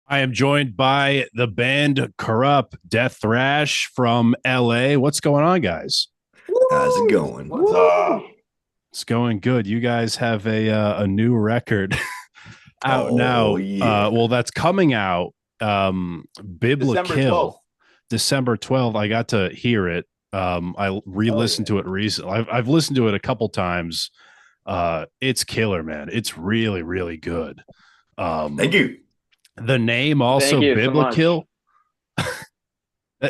I am joined by the band Corrupt Death Thrash from LA. What's going on, guys? How's it Woo! going? What's up? It's going good. You guys have a new record out Oh now. yeah. Well, that's coming out. December BIBLI-KILL, 12th. December 12th. I got to hear it. I Oh, re-listened yeah. to it recently. I've listened to it a couple times. It's killer, man. It's really, really good. Thank Um, you. the name Thank also you so much. BIBLI-KILL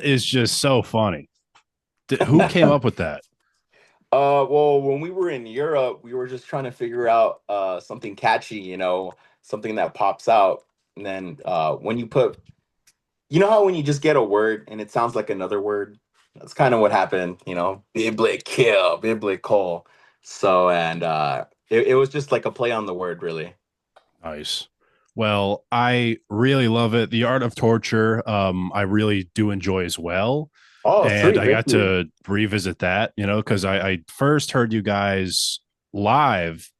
is just so funny. Who came up with that? Well, when we were in Europe, we were just trying to figure out something catchy, something that pops out. And then when you put, you know how when you just get a word and it sounds like another word? That's kind of what happened, Bibli-KILL, Bibli-KILL. So, and it was just like a play on the word, really. Nice. Well, I really love it. The Art of Torture, I really do enjoy as well. Oh, And sweet. I Thank got you. to revisit that, because I first heard you guys live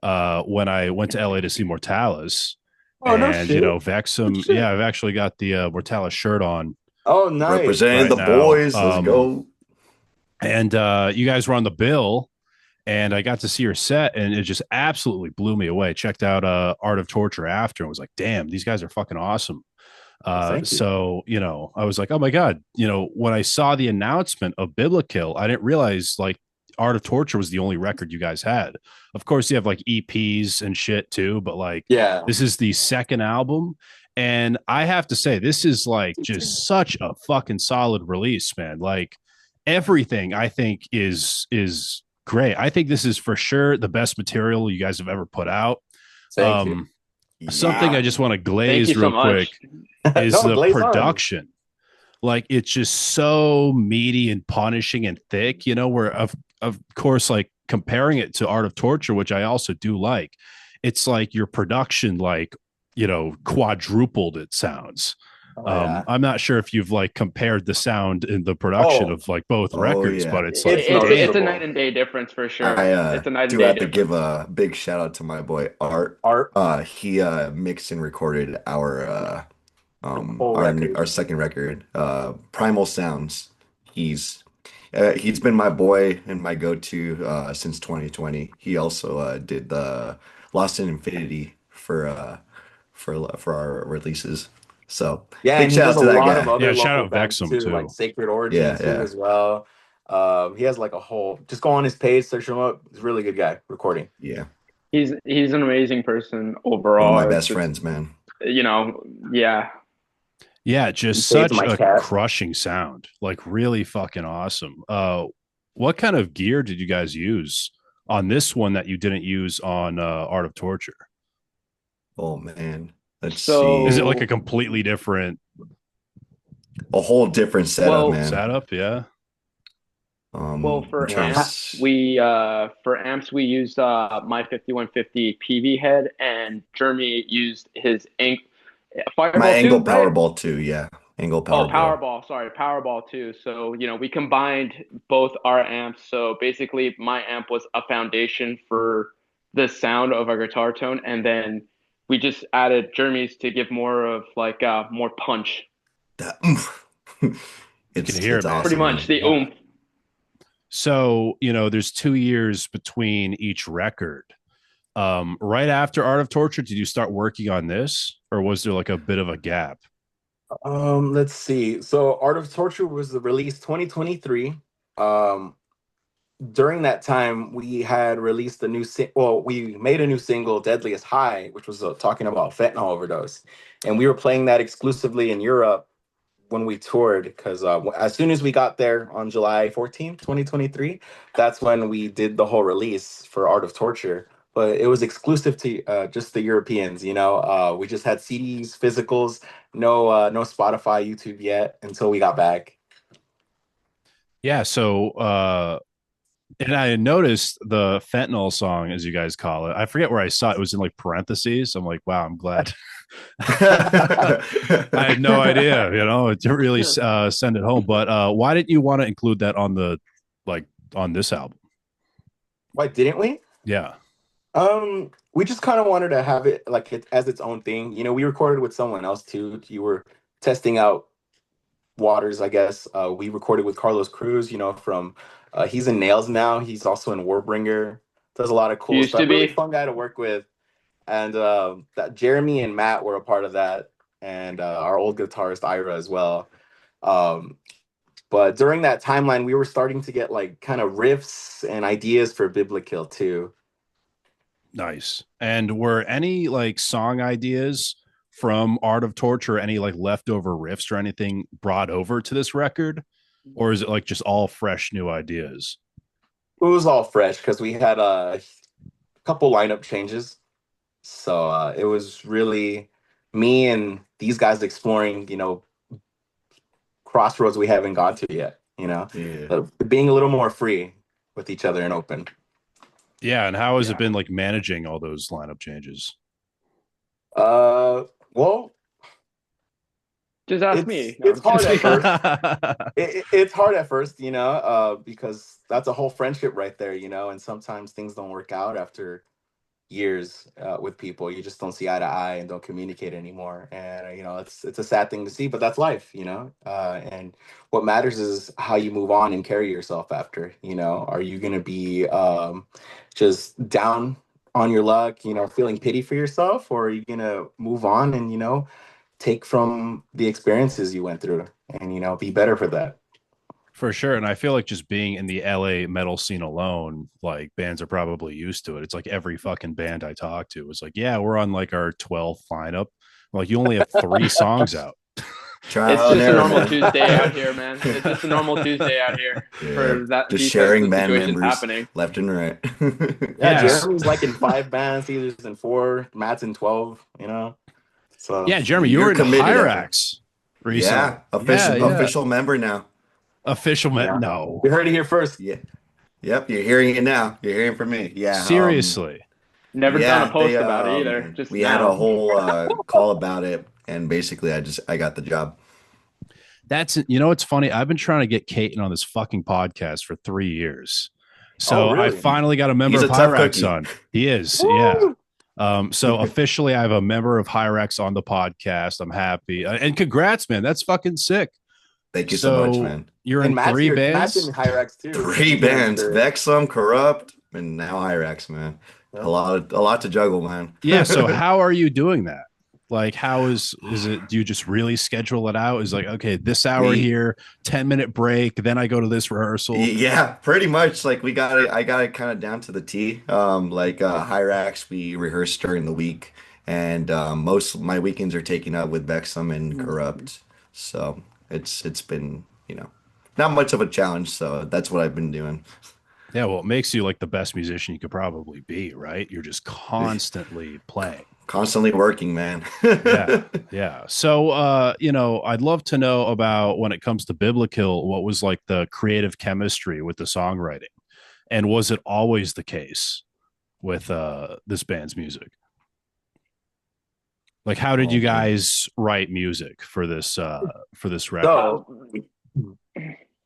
when I went to LA to see Mortalis. Oh, no And, shit. No Vexum, shit. yeah, I've actually got the Mortalis shirt on Oh, nice. Representing right the now. boys. Let's go. And you guys were on the bill and I got to see your set, and it just absolutely blew me away. Checked out Art of Torture after, and was like, "Damn, these guys are fucking awesome." Oh, thank you. So I was like, "Oh my god!" When I saw the announcement of BIBLI-KILL, I didn't realize like Art of Torture was the only record you guys had. Of course, you have like EPs and shit too, but like Yeah. this is the second album. And I have to say, this is like just such a fucking solid release, man. Like everything I think is great. I think this is for sure the best material you guys have ever put out. Thank you. Um, Something I Yeah. just want to Thank you glaze so real quick much. is No, the glaze on. production. Like it's just so meaty and punishing and thick, where of course, like comparing it to Art of Torture, which I also do like, it's like your production like, quadrupled it sounds. Oh yeah. I'm not sure if you've like compared the sound in the production Oh, of like both Oh records, but yeah. it's like it's It's a night noticeable. and day difference for sure. I It's a night and do day have to give difference. a big shout out to my boy Art. Art, He mixed and recorded the whole our record. second record, Primal Sounds. He's he's been my boy and my go-to since 2020. He also did the Lost in Infinity for our releases. So Yeah, big and he shout does out a to that lot of guy. other yeah, shout local out bands Vexum too, like too. Sacred Origin Yeah, too yeah, as well. He has like a whole. Just go on his page, search him up. He's a really good guy recording. yeah. He's an amazing person One of my overall. best friends, man. You know, yeah. Yeah, He just saved such my a cat. crushing sound. Like really fucking awesome. What kind of gear did you guys use on this one that you didn't use on Art of Torture? Oh man. Let's Is it see. like a So, completely different A whole different setup, well, man. setup? Yeah. I'm for trying to Yeah. amps we used my 5150 PV head, and Jeremy used his ink my Fireball 2, Angle right? Powerball too, yeah. Angle Oh, Powerball. Powerball, sorry, Powerball 2. So, we combined both our amps. So basically my amp was a foundation for the sound of our guitar tone, and then we just added Jeremy's to give more of like more punch. That You can hear it's it, man. Pretty awesome, much man. the Yeah. oomph. So, there's 2 years between each record. Right after Art of Torture, did you start working on this, or was there like a bit of a gap? Let's see. So Art of Torture was the release 2023. Um, During that time, we had released we made a new single, Deadliest High, which was talking about fentanyl overdose. And we were playing that exclusively in Europe when we toured, because as soon as we got there on July 14th, 2023, that's when we did the whole release for Art of Torture. But it was exclusive to just the Europeans, you know. We just had CDs, physicals, no Spotify, YouTube yet until we got back. Yeah. So, and I noticed the fentanyl song, as you guys call it. I forget where I saw it. It was in like parentheses. I'm like, wow, I'm glad. I had no idea. It didn't really send it home. But why didn't you want to include that on the like on this album? Why didn't we? Yeah. We just kind of wanted to have it like it as its own thing. We recorded with someone else too. You were testing out waters, I guess. We recorded with Carlos Cruz, from he's in Nails now. He's also in Warbringer. Does a lot of cool Used stuff. to Really be. fun guy to work with. And that Jeremy and Matt were a part of that, and our old guitarist Ira as well. Um, but during that timeline, we were starting to get like kind of riffs and ideas for BIBLI-KILL too. Nice. And were any like song ideas from Art of Torture, any like leftover riffs or anything brought over to this record? Or is it like just all fresh new ideas? It was all fresh because we had a couple lineup changes. So it was really me and these guys exploring, crossroads we haven't gone to yet, Yeah. being a little more free with each other and open. Yeah. And how has it Yeah. been like managing all those lineup changes? Well, Just ask it's me. No, it's I'm hard at kidding. first. It's hard at first, because that's a whole friendship right there, and sometimes things don't work out after years with people. You just don't see eye to eye and don't communicate anymore. And it's a sad thing to see, but that's life. And what matters is how you move on and carry yourself after. Are you gonna be just down on your luck, feeling pity for yourself, or are you gonna move on and take from the experiences you went through and be better for that? For sure. And I feel like just being in the LA metal scene alone, like bands are probably used to it. It's like every fucking band I talk to is like, yeah, we're on like our 12th lineup. Like you only have 3 songs out. It's Trial and just a error, normal man. Tuesday out here, man. It's just a normal Tuesday out here Yeah, for that just these types sharing of band situations members happening. left and right. Yeah, Yes. Jeremy's like in 5 bands, he's in 4, Matt's in 12, so. Yeah, Jeremy, you were You're in committed ever. Hyrax recently. Yeah, Yeah, official yeah. official member now. Official Yeah. no. You heard it here first. Yeah. Yep, you're hearing it now. You're hearing from me. Yeah. Seriously. Never done a Yeah, post about it either. Just we had a now. whole call about it, and basically I got the job. That's it's funny. I've been trying to get Caton on this fucking podcast for 3 years. Oh, So I really? finally got a member He's of a tough Hyrax cookie. on. He is, yeah. Woo! So officially I have a member of Hyrax on the podcast. I'm happy. And congrats, man. That's fucking sick. Thank you so much, So man. you're And in Matt's three here. Matt's in bands? Hyrax too. Three Yeah, I'm bands: sure. Vexum, Corrupt, and now Hyrax, man. Yeah. A lot to juggle, man. Yeah. So how are you doing that? Like, how is it? Do you just really schedule it out? Is like, okay, this hour we here, 10-minute break, then I go to this rehearsal. Yeah, pretty much. Like we got it. I got it kind of down to the T. Like Hyrax, we rehearse during the week, and most of my weekends are taken up with Vexum and Corrupt. So it's been not much of a challenge. So that's what I've been doing. Yeah, well, it makes you like the best musician you could probably be, right? You're just constantly playing. Constantly working, man. Yeah, yeah. So, I'd love to know about when it comes to BIBLI-KILL, what was like the creative chemistry with the songwriting, and was it always the case with this band's music? Like, how did Oh you man. guys write music for this record? So,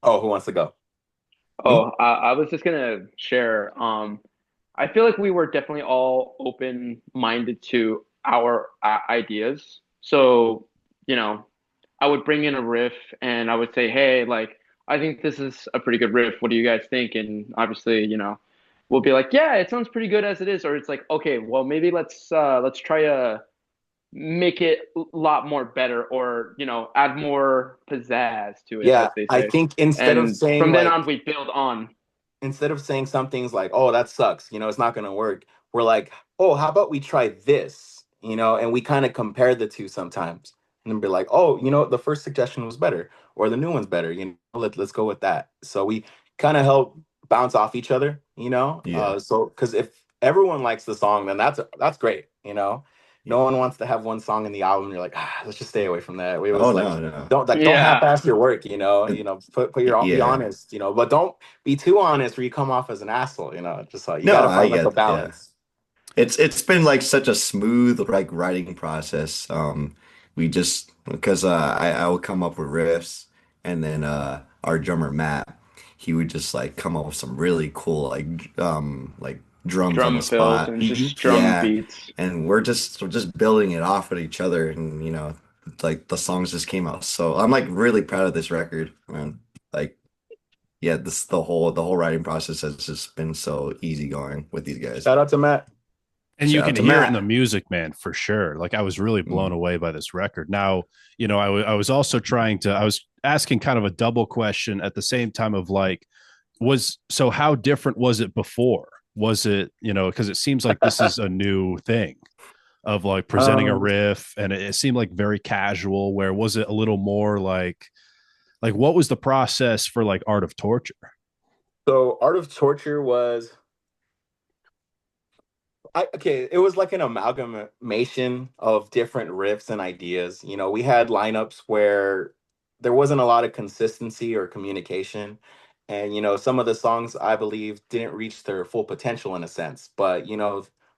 oh, who wants to go? Oh, I was just gonna share. I feel like we were definitely all open-minded to our ideas. So, you know, I would bring in a riff and I would say, "Hey, like, I think this is a pretty good riff. What do you guys think?" And obviously, we'll be like, "Yeah, it sounds pretty good as it is." Or it's like, "Okay, well, maybe let's try to make it a lot more better, or add more pizzazz to it," as Yeah, they I say. think instead of And saying from then like on, we build on. some things like, "Oh, that sucks," it's not gonna work. We're like, "Oh, how about we try this?" And we kind of compare the two sometimes, and then be like, "Oh, the first suggestion was better, or the new one's better. Let's go with that." So we kind of help bounce off each other. Yeah. So because if everyone likes the song, then that's great. Yeah. No one wants to have one song in the album. You're like, let's just stay away from that. We Oh was like, no, no. don't Yeah. half-ass your work. Be Yeah. honest. But don't be too honest, where you come off as an asshole. Just you No, got to I find like a get that. Yeah. balance. It's been like such a smooth like writing process. We just because I would come up with riffs, and then our drummer Matt, he would just like come up with some really cool like drums on the Drum fills spot. and just drum Yeah, beats. and we're just building it off at each other, and like the songs just came out. So I'm like really proud of this record, man. Like, yeah, this the whole writing process has just been so easy going with these guys. Shout out to Matt. And you Shout can out to hear it in the Matt. music, man, for sure. Like I was really blown Mm. away by this record. Now, I was also I was asking kind of a double question at the same time of like, so how different was it before? Was it, because it seems like this is a new thing of like presenting a Um, riff and it seemed like very casual. Where was it a little more like what was the process for like Art of Torture? so Art of Torture was it was like an amalgamation of different riffs and ideas. We had lineups where there wasn't a lot of consistency or communication. And, some of the songs I believe didn't reach their full potential in a sense, but,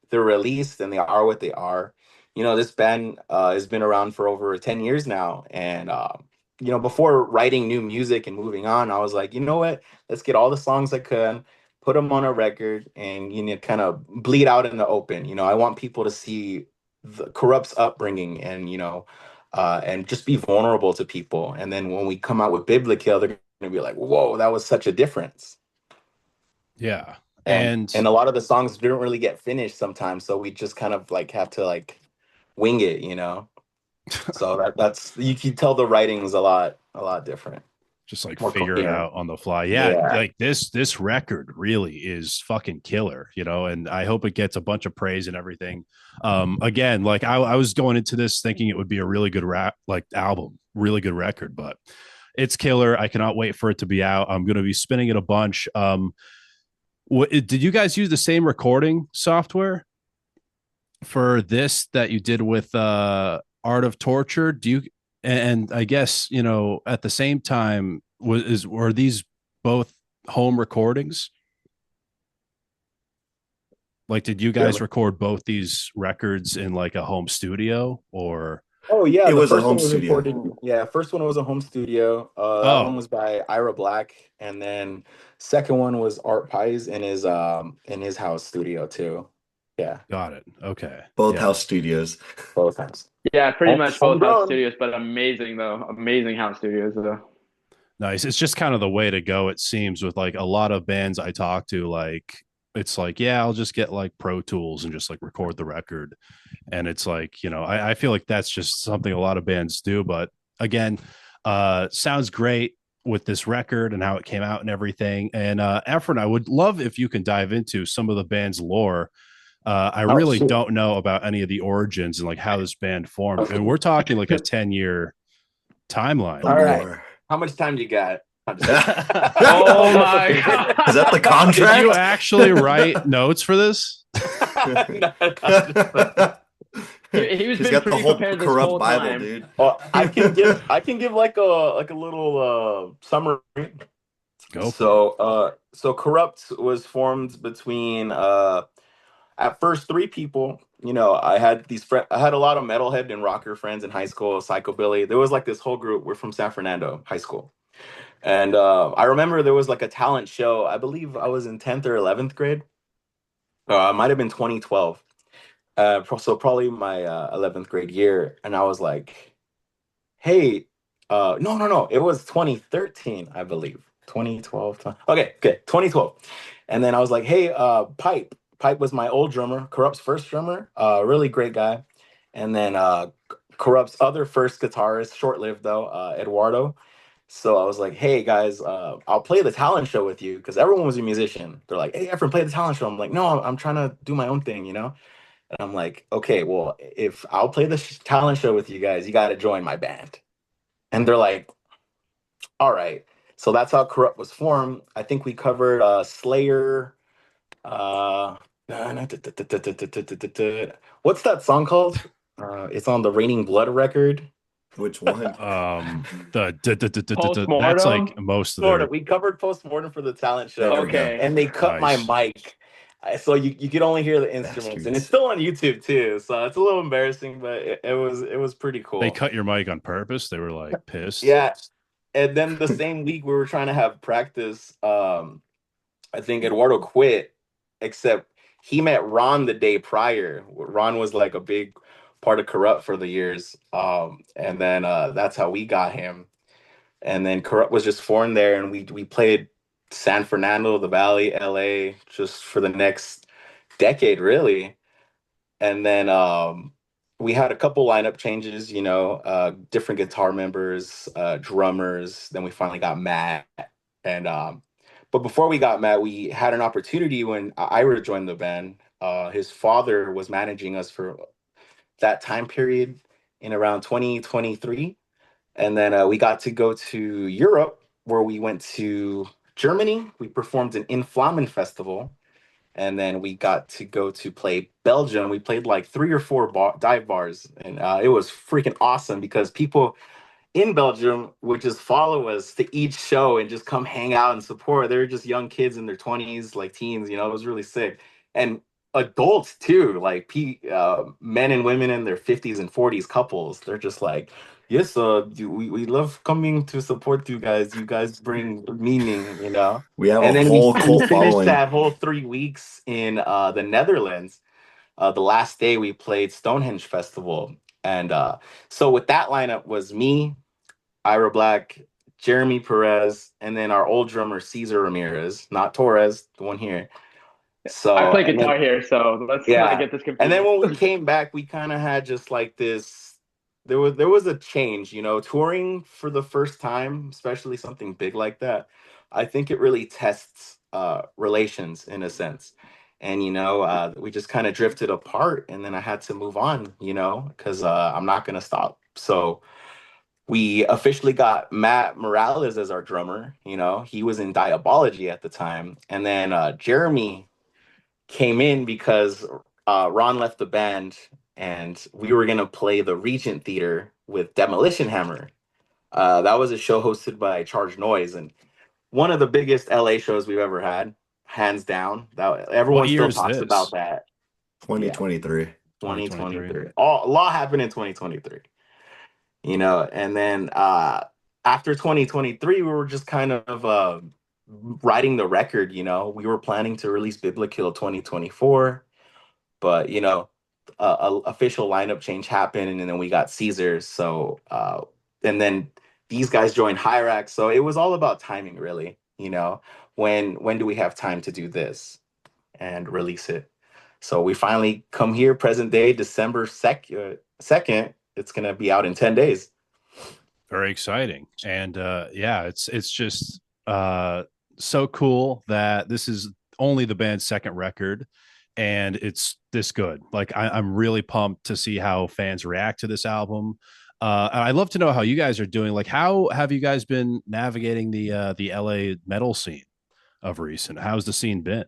they're released and they are what they are. This band has been around for over 10 years now. And, before writing new music and moving on, I was like, you know what? Let's get all the songs I could, put them on a record, and kind of bleed out in the open. I want people to see the Corrupt's upbringing, and just be vulnerable to people. And then when we come out with BIBLI-KILL, they're gonna be like, whoa, that was such a difference. Yeah. and And and a lot of the songs didn't really get finished sometimes, so we just kind of like have to like wing it. So that's, you can tell the writing's a lot different, just like more figure it coherent. out on the fly. Yeah, Yeah. like this record really is fucking killer, and I hope it gets a bunch of praise and everything. Again, like I was going into this thinking it would be a really good rap like album, really good record, but it's killer. I cannot wait for it to be out. I'm going to be spinning it a bunch. Did you guys use the same recording software for this that you did with Art of Torture? Do you, and I guess, at the same time, were these both home recordings? Like, did you Yeah. guys record both these records in like a home studio or? Oh yeah, It the was a first home one was studio. recorded. Yeah, first one was a home studio. That one Oh, was by Ira Black, and then second one was Art Pies in his house studio too. Yeah, got it. Okay. Both Yeah. house studios. both times. Yeah, pretty much both house Homegrown. studios, but amazing though. Amazing house studios though. Nice. It's just kind of the way to go, it seems, with like a lot of bands I talk to. Like, it's like, yeah, I'll just get like Pro Tools and just like record the record. And it's like, I feel like that's just something a lot of bands do. But again, sounds great with this record and how it came out and everything. And Efren, I would love if you can dive into some of the band's lore. I Oh really shoot. don't know about any of the origins and like how this band formed. And we're talking like a 10-year timeline. The All right. lore. How much time do you got? I'm just Oh my kidding. god. Is that the Did you contract? actually write notes for this? He was He's been got the pretty whole prepared this corrupt whole Bible, time. dude. Well, I can give like a little summary. Go for it. So Corrupt was formed between at first three people. I had a lot of metalhead and rocker friends in high school, psychobilly. There was like this whole group. We're from San Fernando High School. And I remember there was like a talent show. I believe I was in 10th or 11th grade. It might have been 2012. So probably my 11th grade year. And I was like, hey, no, no, no. It was 2013, I believe. 2012. Okay, okay, 2012. And then I was like, hey, Pipe. Pipe was my old drummer, Corrupt's first drummer, really great guy. And then Corrupt's other first guitarist, short-lived though, Eduardo. So I was like, hey guys, I'll play the talent show with you because everyone was a musician. They're like, hey, Efren, play the talent show. I'm like, no, I'm trying to do my own thing. And I'm like, okay, well, if I'll play the talent show with you guys, you got to join my band. And they're like, all right. So that's how Corrupt was formed. I think we covered Slayer. What's that song called? It's on the Raining Blood record. Which one? That's like most of Sort their of. We covered Postmortem for the talent show. There we go. Okay. And they cut my Nice. mic. So you could only hear the instruments, and it's Bastards. still on YouTube too. So it's a little embarrassing, but it was pretty cool. They cut your mic on purpose. They were like pissed. Yeah. And then the same week we were trying to have practice. I think Eduardo quit, except he met Ron the day prior. Ron was like a big part of Corrupt for the years. And then that's how we got him. And then Corrupt was just formed there, and we played San Fernando, the Valley, LA, just for the next decade, really. And then we had a couple lineup changes, different guitar members, drummers. Then we finally got Matt. And but before we got Matt, we had an opportunity when Ira joined the band. His father was managing us for that time period in around 2023. And then we got to go to Europe, where we went to Germany. We performed an In Flammen festival. And then we got to go to play Belgium. We played like 3 or 4 dive bars. And it was freaking awesome because people in Belgium would just follow us to each show and just come hang out and support. They were just young kids in their 20s, like teens, it was really sick. And adults too, like men and women in their 50s and 40s, couples. They're just like, yes, we love coming to support you guys. You guys bring meaning. We have And a then we whole cult finished following. that whole 3 weeks in the Netherlands. The last day we played Stonehenge Festival. And so with that lineup was me, Ira Black, Jeremy Perez, and then our old drummer Cesar Ramirez, not Torres, the one here. So I play and then- guitar here, so let's yeah. not get this confused. And then when we came back, we kind of had just like this. There was a change, touring for the first time, especially something big like that. I think it really tests relations in a sense. And we just kind of drifted apart, and then I had to move on, because I'm not gonna stop. So we officially got Matt Morales as our drummer. He was in Diabology at the time, and then Jeremy came in because Ron left the band, and we were gonna play the Regent Theater with Demolition Hammer. That was a show hosted by Charge Noise, and one of the biggest LA shows we've ever had, hands down. That everyone still talks about that. 2023. 2023. A lot happened in 2023. And then after 2023, we were just kind of writing the record. We were planning to release BIBLI-KILL 2024, but a official lineup change happened, and then we got Caesar. So and then these guys joined Hyrax. So it was all about timing, really. When do we have time to do this and release it? So we finally come here, present day, December 2nd. It's gonna be out in 10 days. Very exciting. And it's just so cool that this is only the band's second record and it's this good. Like I'm really pumped to see how fans react to this album. And I'd love to know how you guys are doing. Like, how have you guys been navigating the LA metal scene of recent? How's the scene been?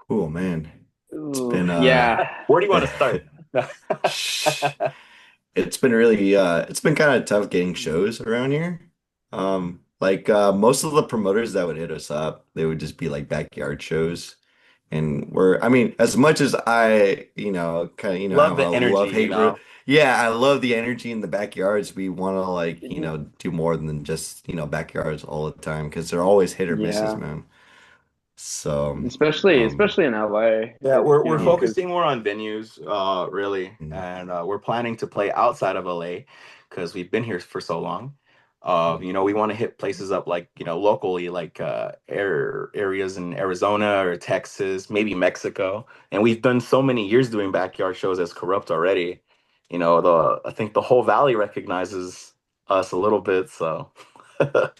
Oh man, it's been yeah. Where do you want to start? It's been really it's been kind of tough getting shows around here. Most of the promoters that would hit us up, they would just be like backyard shows. And as much as I, kind of, Love have the a energy, love-hate yeah, I love the energy in the backyards. We want to do more than just, backyards all the time because they're always hit or misses, Yeah. man. So, Especially in LA. Yeah, we're Because focusing more on venues, really, Mhm. and we're planning to play outside of LA because we've been here for so long. We want to hit places up like locally, like areas in Arizona or Texas, maybe Mexico. And we've done so many years doing backyard shows as Corrupt already. I think the whole valley recognizes us a little bit, so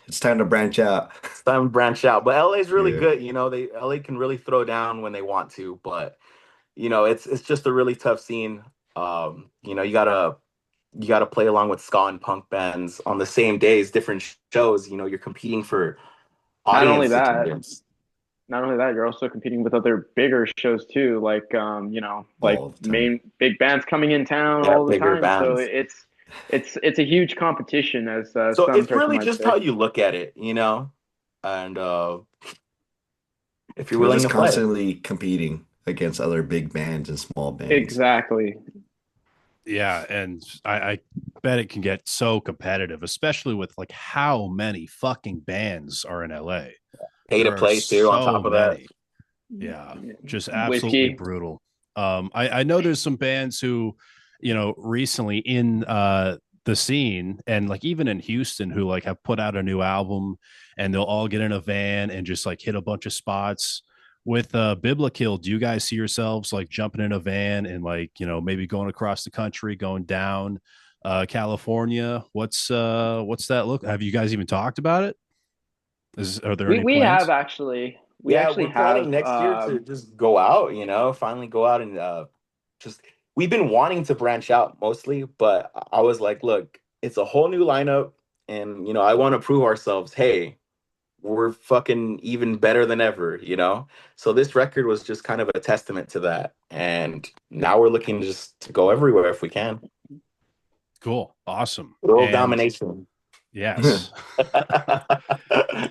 it's time to branch out. it's time to branch out. But LA is really Yeah. good. LA can really throw down when they want to, but it's just a really tough scene. You gotta play along with ska and punk bands on the same days, different shows. You're competing for Not only audience that, attendance. you're also competing with other bigger shows too, like like All the time. main big bands coming in town Yeah, all the bigger time. So bands. it's a huge competition, as So some it's person really might just say. how you look at it, and if you're We're willing just to play. constantly competing against other big bands and small bands. Exactly. Yeah, and I bet it can get so competitive, especially with like how many fucking bands are in LA. Pay to There are play too, on so top of that. many. Yeah, just absolutely Whiskey. brutal. I know there's some bands who, recently in the scene and like even in Houston who like have put out a new album and they'll all get in a van and just like hit a bunch of spots. With BIBLI-KILL, do you guys see yourselves like jumping in a van and like, maybe going across the country, going down California? What's that look? Have you guys even talked about it? Are there any We have plans? actually. We Yeah, actually we're planning have. next year to just go out, finally go out and just we've been wanting to branch out mostly, but I was like, look, it's a whole new lineup and I want to prove ourselves, hey, we're fucking even better than ever. So this record was just kind of a testament to that. And now we're looking just to go everywhere if we can. Cool. Awesome. World And domination. yes.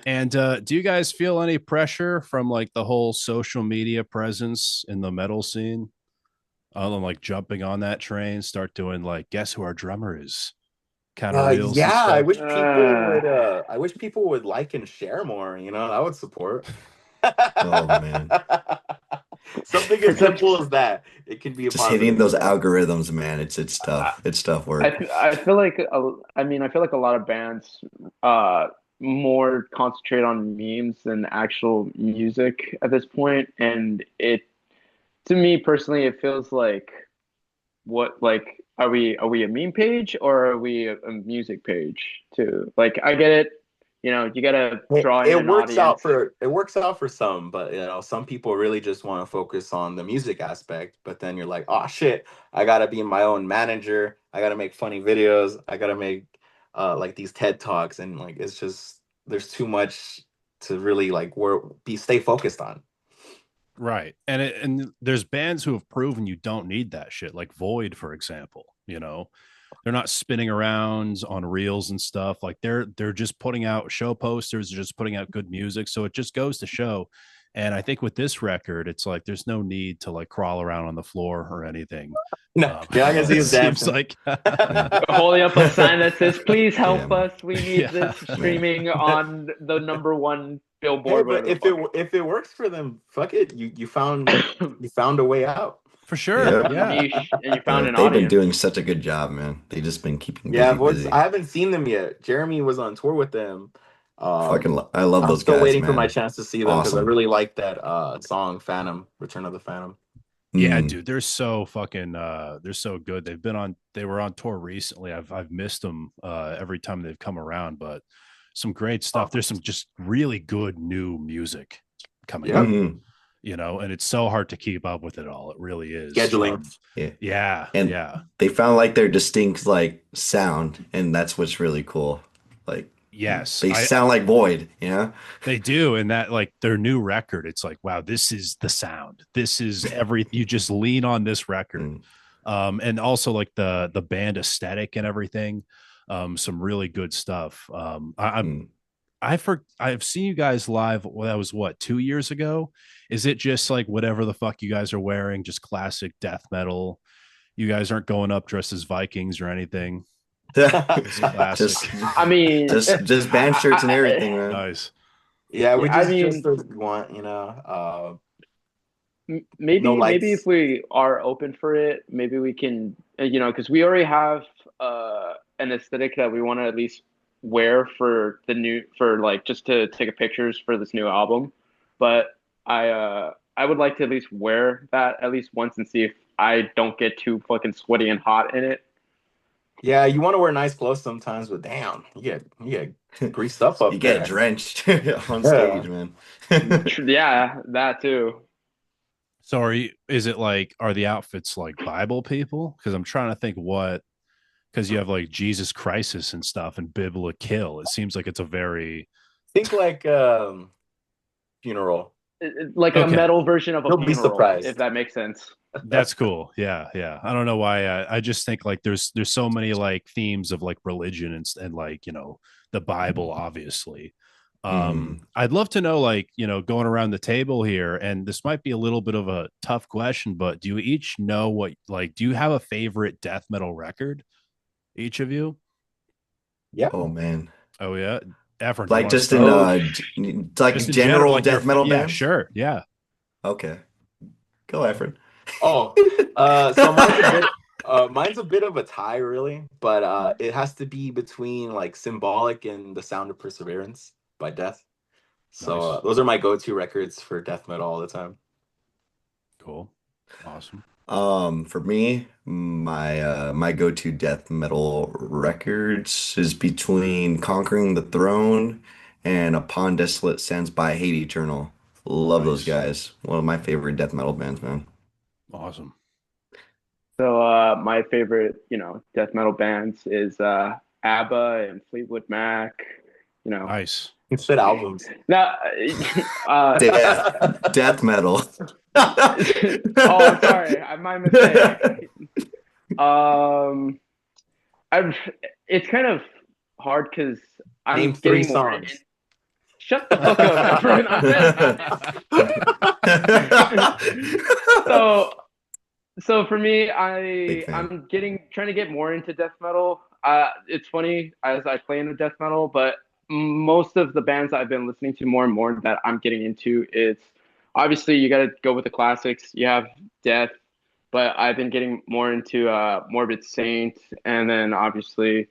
And do you guys feel any pressure from like the whole social media presence in the metal scene? Like jumping on that train, start doing like, guess who our drummer is? Kind of reels and Yeah, I stuff. wish people would like and share more, I would support. Oh man, Something as simple as that. It can be a just hitting positive. those algorithms, man. It's I, tough. It's tough work. I feel like I feel like a lot of bands more concentrate on memes than actual music at this point, and it to me personally it feels like what like are we a meme page or are we a music page too? Like I get it, you gotta draw in It an works audience. out for some, but some people really just want to focus on the music aspect. But then you're like, oh shit, I gotta be my own manager. I gotta make funny videos. I gotta make like these TED Talks, and like it's just there's too much to really like stay focused on. Right. And there's bands who have proven you don't need that shit, like Void, for example. They're not spinning around on reels and stuff. Like they're just putting out show posters, they're just putting out good music. So it just goes to show. And I think with this record, it's like there's no need to like crawl around on the floor or anything. No, yeah, I can see It his seems dancing. like Holding up a sign that says, "Please Yeah, help man. us. We need yeah, this streaming on the number one Hey, billboard, but whatever the fuck." if it works for them, fuck it. You found a way out. for sure. Yep. A Yeah. niche, and you found Yeah, an they've been audience. doing such a good job, man. They just been keeping Yeah, I busy. haven't seen them yet. Jeremy was on tour with them. Fucking, Um, I love I'm those still guys, waiting for my man. chance to see them because I Awesome. really like that song Phantom, Return of the Phantom. Yeah, Mm. dude, they're so good. They were on tour recently. I've missed them every time they've come around, but some great Oh, stuff. There's some just really good new music coming yep. out, Hmm. and it's so hard to keep up with it all. It really is. Scheduling. Yeah. Yeah, And yeah. they found like their distinct like sound, and that's what's really cool. Like Yes. they I sound like Void. They do. And that like their new record, it's like, wow, this is the sound. This is everything. You just lean on this record. Mm. And also like the band aesthetic and everything. Some really good stuff. Mm. I've seen you guys live. Well, that was what, 2 years ago? Is it just like whatever the fuck you guys are wearing, just classic death metal? You guys aren't going up dressed as Vikings or anything. It's classic. Just I mean, just band shirts and everything, man. Nice. Yeah, we yeah, I just mean, as we want, no maybe if lights. we are open for it, maybe we can, because we already have an aesthetic that we want to at least wear for like just to take pictures for this new album. But I would like to at least wear that at least once and see if I don't get too fucking sweaty and hot in it. Yeah, you want to wear nice clothes sometimes, but damn, you get greased up You get there. drenched on Yeah. stage, man. Yeah, that too. So is it like, are the outfits like Bible people? Because I'm trying to think because you have like Jesus Crisis and stuff and BIBLI-KILL. It seems like it's a very, Think like funeral. Like a okay. metal version of a You'll be funeral, if surprised. that makes sense. That's cool. Yeah. Yeah. I don't know why. I just think like there's so many like themes of like religion and like, the Bible, obviously. Mhm. I'd love to know, like, going around the table here, and this might be a little bit of a tough question, but do you each know do you have a favorite death metal record? Each of you? Yeah. Oh man. Oh yeah. Efren, do you Like want to just in start? Oh, like Just in general, general like death metal yeah, bands. sure. Yeah. Okay, go Efren. Oh, so mine's a bit of a tie, really, but it has to be between like Symbolic and The Sound of Perseverance by Death. So Nice. those are my go-to records for death metal all the time. Cool. Awesome. For me, my go-to death metal records is between Conquering the Throne and Upon Desolate Sands by Hate Eternal. Love those Nice. guys. One of my favorite death metal bands, man. Awesome. So my favorite, death metal bands is ABBA and Fleetwood Mac. You know, Nice. You said albums. now, Death metal. oh, sorry, my mistake. Um, I it's kind of hard because Name I'm 3 getting more in. songs. Shut the fuck up, Efren. so so for me, Big fan. I'm trying to get more into death metal. It's funny as I play into death metal, but most of the bands I've been listening to more and more that I'm getting into, it's obviously you got to go with the classics. You have Death, but I've been getting more into Morbid Saint, and then obviously,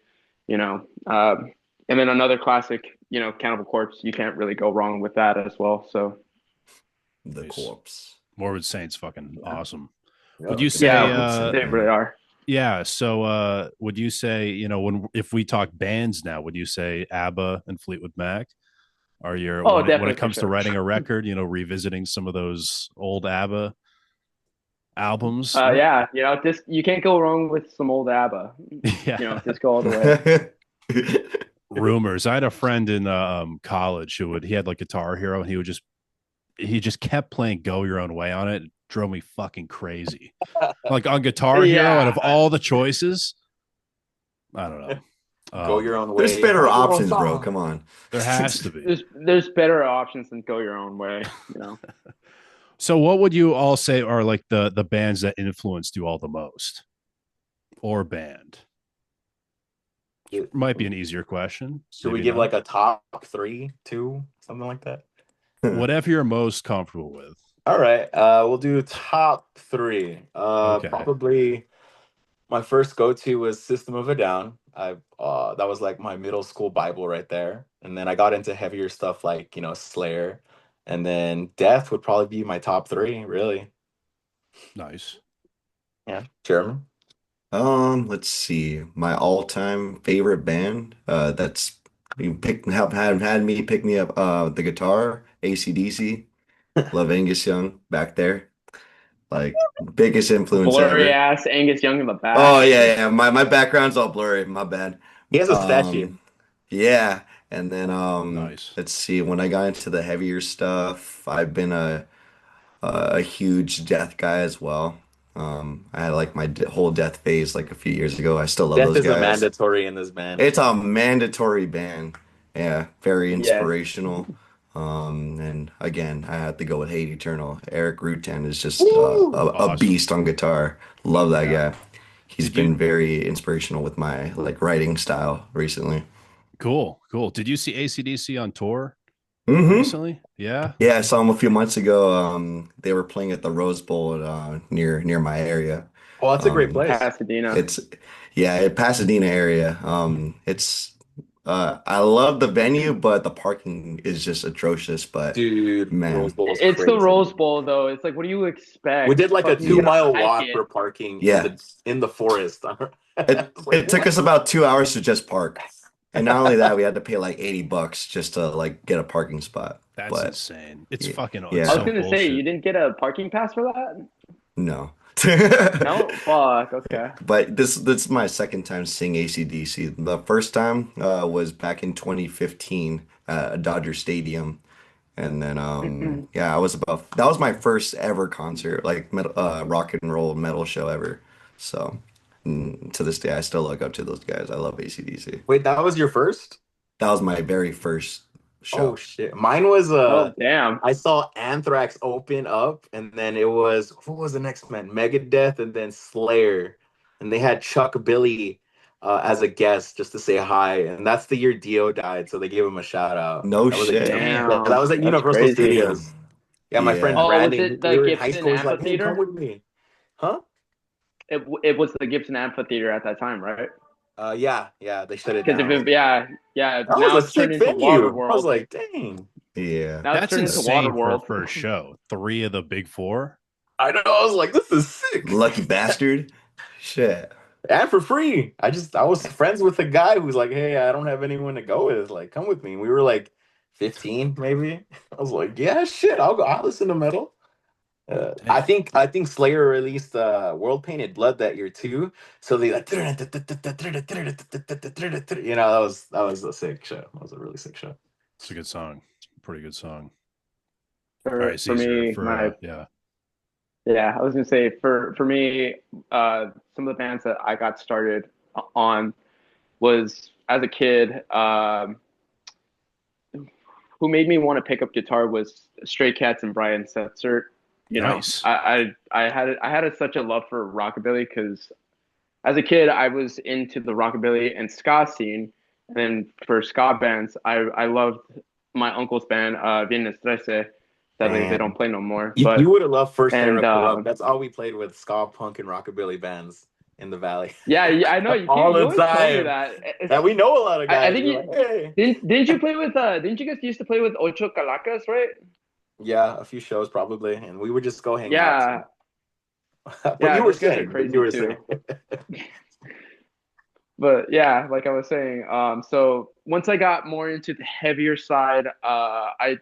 you know, and then another classic, Cannibal Corpse. You can't really go wrong with that as well. So The Nice. Corpse. Morbid Saints, fucking awesome. Yeah, Would you good. say? yeah, they really are. Yeah. So, would you say, if we talk bands now, would you say ABBA and Fleetwood Mac are your Oh, when definitely it for comes to sure. writing a record? Revisiting some of those old ABBA albums. Yeah, just you can't go wrong with some old ABBA. Yeah. Just go all the way. Rumors. I had a friend in college he had like Guitar Hero, and he just kept playing Go Your Own Way on it. It drove me fucking crazy. Like on Guitar Hero, out of Yeah. all the choices, I don't know. Go your own way. There's better Write your own options, bro. song. Come on. There has to be. There's better options than go your own way. So, what would you all say are like the bands that influenced you all the most, or band? Might be an easier question. Should we Maybe give not. like a top 3, 2, something like that? Whatever you're most comfortable with. All right. We'll do top 3. Okay. Probably my first go-to was System of a Down. That was like my middle school Bible right there. And then I got into heavier stuff like, Slayer. And then Death would probably be my top 3, really. Nice. Yeah. German. Let's see. My all-time favorite band, that's had me pick me up the guitar, AC/DC. Love Angus Young back there. Like biggest influence Blurry ever. ass Angus Young in the Oh back. yeah. My background's all blurry, my bad. He has a statue. Yeah. And then Nice. let's see, when I got into the heavier stuff, I've been a huge death guy as well. I had like my whole death phase like a few years ago. I still love Death those is a guys. mandatory in this band. It's a mandatory band. Yeah, very Yes. inspirational. And again, I have to go with Hate Eternal. Eric Rutan is just Woo! a Awesome. beast on guitar. Love that Yeah. guy. He's Did you- been very inspirational with my like writing style recently. Cool. Did you see AC/DC on tour Hmm. recently? Yeah. Yeah, I saw him a few months ago. They were playing at the Rose Bowl near my area. Oh, that's a great Um, place. Pasadena. it's yeah, Pasadena area. It's I love the venue, but the parking is just atrocious. But Dude, man, Rose Bowl is It's the crazy. Rose Bowl though. It's like, what do you expect? We did like a Fucking, you gotta 2-mile hike walk it. for parking Yeah. in the forest. it took us about 2 hours to just park. And not only that, we had to pay like $80 just to like get a parking spot. That's But insane. It's yeah, fucking. yeah. It's I so was gonna say, bullshit. you didn't get a parking pass for that? no. No? Fuck, okay. But this is my second time seeing AC/DC. The first time was back in 2015 at Dodger Stadium. And then yeah, that was my first ever concert, like metal, rock and roll metal show ever. So to this day I still look up to those guys. I love AC/DC. Wait, that was your first? That was my very first Oh show. shit. Mine was Oh, damn. I saw Anthrax open up, and then it was who was the next man? Megadeth, and then Slayer, and they had Chuck Billy as a guest just to say hi, and that's the year Dio died, so they gave him a shout out. No That was shit. at, Damn. yeah, that was at That's Universal crazy. Studios. Yeah, my friend Yeah. Oh, was Brandon, it we the were in high Gibson school. He's like, "Hey, come Amphitheater? with me." Huh? It was the Gibson Amphitheater at that time, right? Yeah. They shut it Because down. yeah. That was Now a it's turned sick into venue. I was Waterworld. like, "Dang." Yeah. Now it's That's turned into insane for a Waterworld. first show. 3 of the big 4. I know. I was like, "This is sick." Lucky bastard. Shit. And for free. I was friends with a guy who's like, "Hey, I don't have anyone to go with. Like, come with me." We were like 15, maybe. I was like, "Yeah, shit, I'll go. I'll listen to metal." I think Slayer released World Painted Blood that year too. So they like, that was a sick show. That was a really sick show. It's a good song. Pretty good song. All For right, Caesar, me, for yeah. yeah, I was gonna say for me, some of the bands that I got started on was as a kid. Who made me want to pick up guitar was Stray Cats and Brian Setzer. You know, Nice. I had such a love for rockabilly because as a kid I was into the rockabilly and ska scene, and then for ska bands I loved my uncle's band Viernes Trece. Sadly, they don't Damn. play no more. You would have loved First And Era Corrupt. That's all we played with, ska, punk, and rockabilly bands in the valley. yeah, I know All you the always tell me time. that. Yeah, we know a lot of I guys. think We're you like, hey. didn't you play with didn't you guys used to play with Ocho Calacas, right? Yeah, a few shows probably, and we would just go hang out. Yeah, But yeah, you were those guys are saying, but you crazy were too. saying. But yeah, like I was saying, so once I got more into the heavier side, I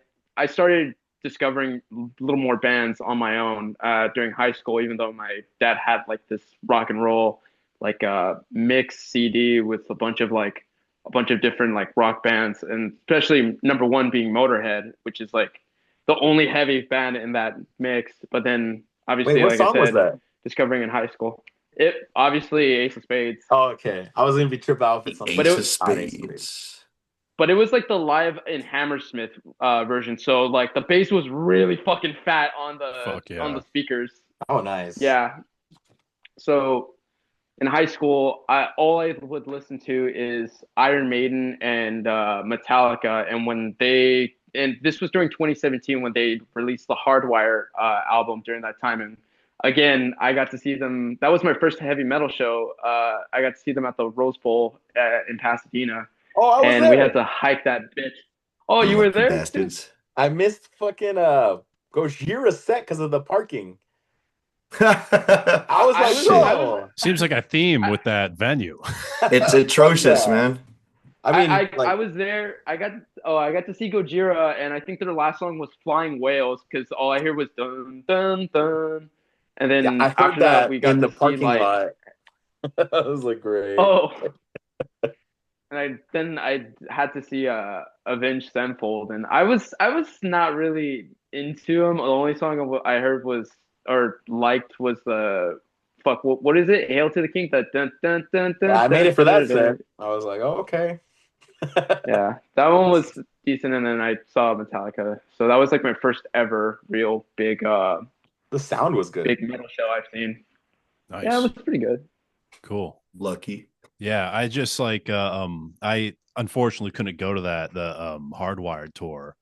started discovering a little more bands on my own during high school. Even though my dad had like this rock and roll like mix CD with a bunch of different like rock bands, and especially number one being Motorhead, which is like the only heavy band in that mix. But then Wait, obviously, what like I song was said, that? discovering in high school, it obviously Ace of Spades. Oh, okay. I was gonna be tripped out if it's The something But Ace like of on Ace of Spades. Spades. But it was like the live in Hammersmith version. So like the bass was really fucking fat Fuck on yeah. the speakers. Oh, nice. Yeah. So in high school, all I would listen to is Iron Maiden and Metallica. And this was during 2017 when they released the Hardwire album during that time. And again, I got to see them. That was my first heavy metal show. I got to see them at the Rose Bowl in Pasadena, Oh, I was and we had there. to hike that bitch. Oh, you were Lucky there? bastards. I missed fucking Gojira's set because of the parking. It's I was like, Shit. bro. Seems like a theme with that venue. atrocious, Yeah. man. I mean, I was there. I got to see Gojira, and I think their last song was "Flying Whales" because all I hear was dun dun dun, and yeah, then I heard after that that we got in the to see parking like lot. I was like, great. oh, and I had to see Avenged Sevenfold, and I was not really into them. The only song I heard was or liked was the fuck what is it? Hail to the King. That dun dun dun dun. Yeah, I made dun, it for dun, that dun, dun. set. I was like, oh, okay. Yeah, that one was decent, and then I saw Metallica. So that was like my first ever real big The sound was good. big metal show I've seen. Nice. Yeah, it was pretty good. Cool. Lucky. Yeah, I just like I unfortunately couldn't go to the Hardwired tour.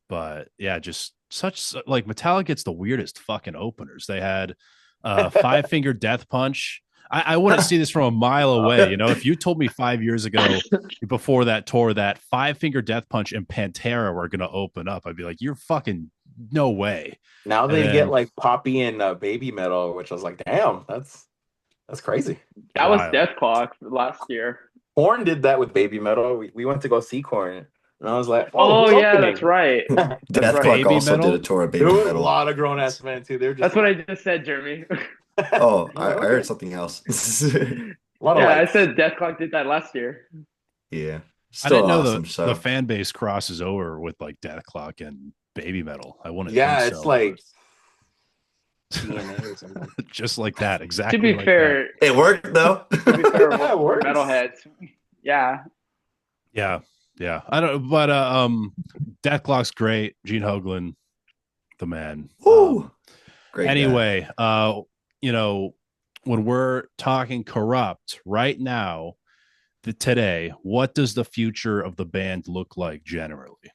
But yeah, just such like Metallica gets the weirdest fucking openers. They had Five Finger Death Punch. I wouldn't see this from a mile away. You know, if you told me 5 years ago before that tour that Five Finger Death Punch and Pantera were going to open up, I'd be like, you're fucking no way. Now And they then- get like poppy and baby metal, which I was like, damn, that's crazy. That was Wild. Death Clock last year. Korn did that with baby metal. We went to go see Korn, and I was like, Oh who's yeah, opening? that's right. Death right. Clock Baby also metal? did a tour of There baby was a metal. lot of grown ass men too. They're just That's what I just said, Jeremy. Oh, I'm like, I okay. heard something else. A lot of Yeah, I likes. said Death Clock did that last year. Yeah. I Still didn't know awesome the show. fan base crosses over with like Death Clock and Baby Metal. I wouldn't Yeah, think it's so. like DNA or something. Just like that. Exactly. To be like fair, It worked though. to be fair, Yeah, it works. metalheads. Yeah, that. Yeah. I don't but Death Clock's great. Gene Hoglan, the man. Woo. Great. guy. Anyway, you know, when we're talking Corrupt right now, today, what does the future of the band look like generally?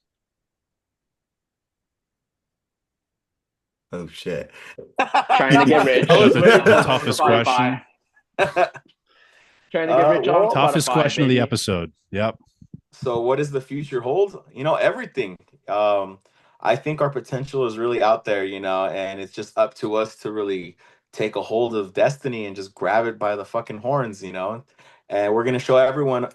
Oh shit. Trying to get rich. I was waiting for Toughest Spotify. Trying to get rich on well, Toughest Spotify, question of the baby. episode. Yep. So what does the future hold? Everything. I think our potential is really out there, and it's just up to us to really take a hold of destiny and just grab it by the fucking horns, and we're gonna show everyone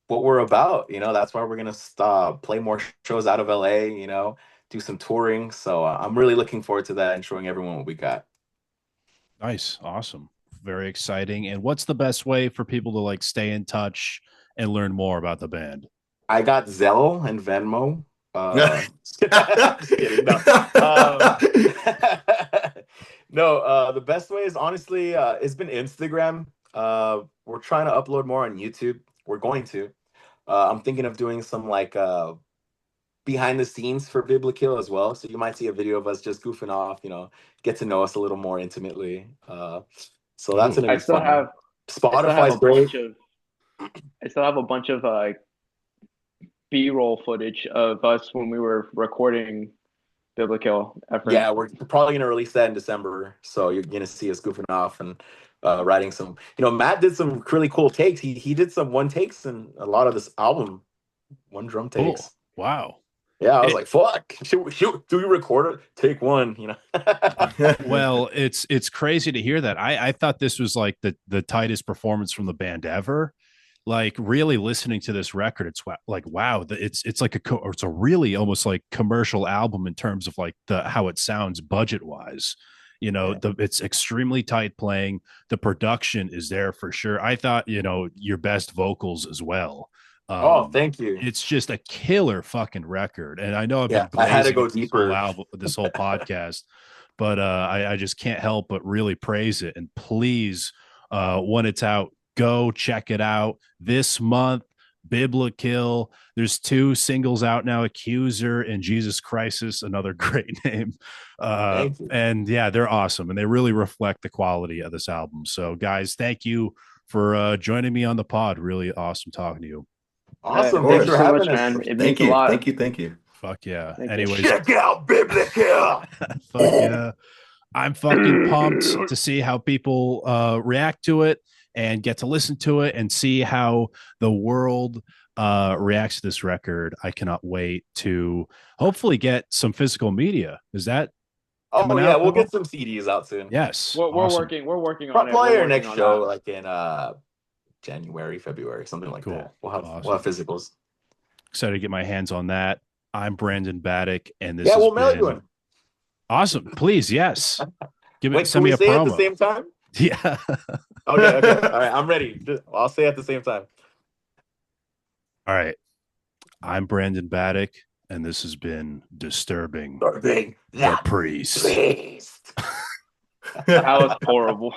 what we're about. That's why we're gonna stop, play more shows out of LA, do some touring. So I'm really looking forward to that and showing everyone what we got. Nice. Awesome. Very exciting. And what's the best way for people to like stay in touch and learn more about the band? I got Zelle and Venmo. Just kidding. No, no. The best way is honestly, it's been Instagram. We're trying to upload more on YouTube. We're going to. I'm thinking of doing some like behind the scenes for BIBLI-KILL as well. So you might see a video of us just goofing off. Get to know us a little more intimately. So that's gonna be fun. Spotify's great. I still have a bunch of B-roll footage of us when we were recording BIBLI-KILL. Yeah, we're probably gonna release that in December. So you're gonna see us goofing off and writing some. Matt did some really cool takes. He did some one takes and a lot of this album, one drum takes. Cool. Wow. Yeah, I was like, "Fuck! Do we record it? Take one." Well, it's crazy to hear that. I thought this was like the tightest performance from the band ever. Like really listening to this record, it's like wow, it's like it's a really almost like commercial album in terms of like how it sounds budget wise. It's extremely tight playing. The production is there for sure. I thought your best vocals as well. Oh, thank you. It's just a killer fucking record, and I know I've been I had to go this deeper. this whole podcast, but I just can't help but really praise it. And please, when it's out, go check it out this month. BIBLI-KILL. There's 2 singles out now, Accuser and Jesus Crisis, another great name. And yeah, they're awesome, and they really reflect the quality of this album. So guys, thank you for joining me on the pod. Really awesome talking to you. Awesome. Thanks for having us, man. It Thank means a lot. Thank you. Fuck yeah. Thank Anyways, you. check out BIBLI-KILL. Fuck yeah. I'm fucking pumped to see how people react to it and get to listen to it and see how the world reacts to this record. I cannot wait to hopefully get some physical media. Is that coming out? We'll get some CDs out soon. Yes. We're working on it. Probably our next show, like in January, February, something like that. We'll have physicals. Excited to get my hands on that. I'm Brandon Battick, and this we'll mail you one. Awesome. Please, yes. Send me a promo. Say it at the same time? Yeah. Okay. All right, I'm ready. I'll say it at the same time. All right. I'm Brandon Battick, and this has been Disturbing the Priest. That was horrible.